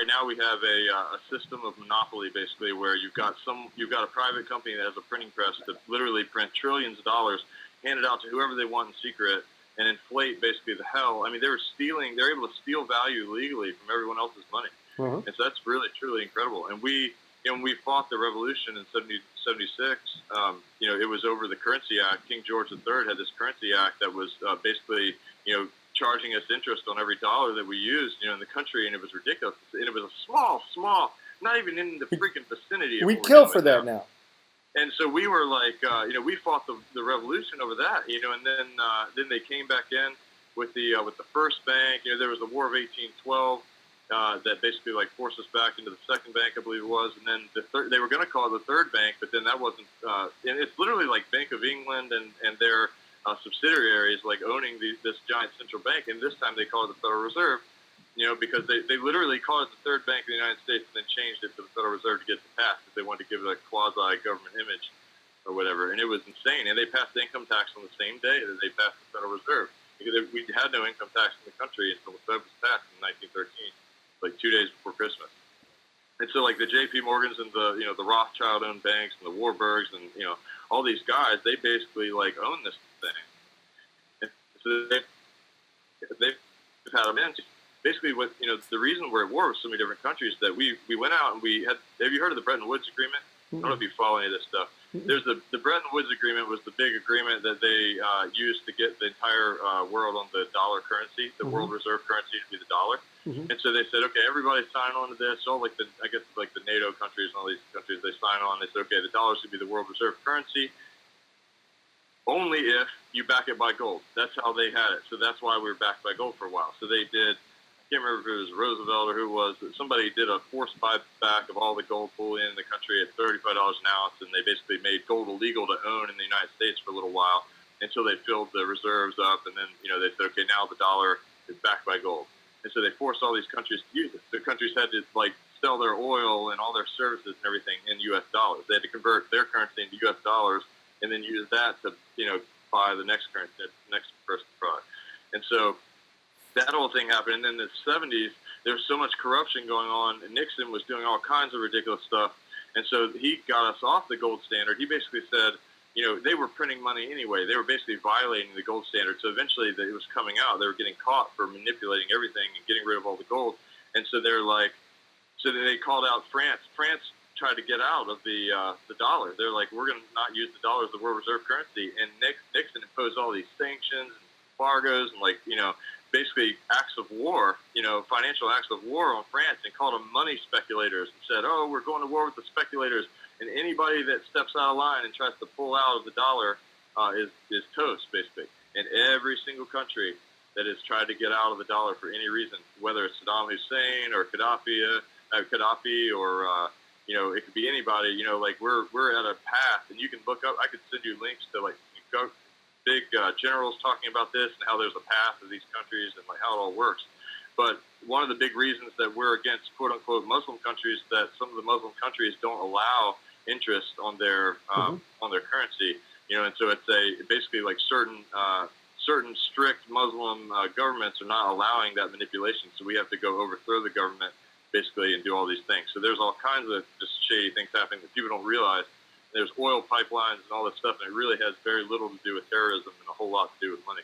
right now we have a system of monopoly, basically, where you've got a private company that has a printing press to literally print trillions of dollars, hand it out to whoever they want in secret, and inflate basically the hell. I mean, they're able to steal value legally from everyone else's money. Mm-hmm. And so that's really, truly incredible. And when we fought the revolution in 76, it was over the Currency Act. King George III had this Currency Act that was basically, charging us interest on every dollar that we used, in the country, and it was ridiculous. And it was a small, not even in the freaking vicinity of We what kill we're for doing that now. And so we were like, we fought the revolution over that, and then they came back in with the first bank. There was the War of 1812 that basically like forced us back into the second bank, I believe it was, and then they were going to call it the third bank, but then that wasn't. And it's literally like Bank of England and their subsidiaries like owning this giant central bank, and this time they call it the Federal Reserve. Because they literally called it the third bank of the United States and then changed it to the Federal Reserve to get it passed because they wanted to give it a quasi-government image or whatever. And it was insane. And they passed the income tax on the same day that they passed the Federal Reserve. Because we had no income tax in the country until the Fed was passed in 1913, like 2 days before Christmas. And so like the J.P. Morgans and the Rothschild-owned banks and the Warburgs and, all these guys, they basically like own this thing. And so they've had them in. Basically, the reason we're at war with so many different countries is that we went out and we had. Have you heard of the Bretton Woods Agreement? I don't know if you follow any of this stuff. There's the Bretton Woods Agreement was the big agreement that they used to get the entire world on the dollar currency, the world reserve currency to be the dollar. And so they said, okay, everybody sign on to this. All like the NATO countries and all these countries, they sign on. They said, okay, the dollar should be the world reserve currency. Only if you back it by gold. That's how they had it. So that's why we were backed by gold for a while. So they did. I can't remember if it was Roosevelt or who it was. Somebody did a forced buyback of all the gold bullion in the country at $35 an ounce, and they basically made gold illegal to own in the United States for a little while until they filled the reserves up, and then they said, okay, now the dollar is backed by gold, and so they forced all these countries to use it. The countries had to sell their oil and all their services and everything in U.S. dollars. They had to convert their currency into U.S. dollars and then use that to buy the next currency, the next person's product, and so. That whole thing happened, and then in the 70s, there was so much corruption going on, and Nixon was doing all kinds of ridiculous stuff, and so he got us off the gold standard. He basically said, they were printing money anyway. They were basically violating the gold standard, so eventually it was coming out. They were getting caught for manipulating everything and getting rid of all the gold, and so they're like, so they called out France. France tried to get out of the dollar. They're like, we're going to not use the dollar as the world reserve currency, and Nixon imposed all these sanctions and embargoes and basically acts of war, financial acts of war on France, and called them money speculators and said, oh, we're going to war with the speculators, and anybody that steps out of line and tries to pull out of the dollar is toast, basically. And every single country that has tried to get out of the dollar for any reason, whether it's Saddam Hussein or Gaddafi or, it could be anybody, we're at a path, and you can look up, I could send you links to, big generals talking about this and how there's a path of these countries and how it all works. But one of the big reasons that we're against quote unquote Muslim countries is that some of the Muslim countries don't allow interest on their currency, and so it's basically certain strict Muslim governments are not allowing that manipulation. So we have to go overthrow the government basically and do all these things. So there's all kinds of just shady things happening that people don't realize. There's oil pipelines and all this stuff, and it really has very little to do with terrorism and a whole lot to do with money.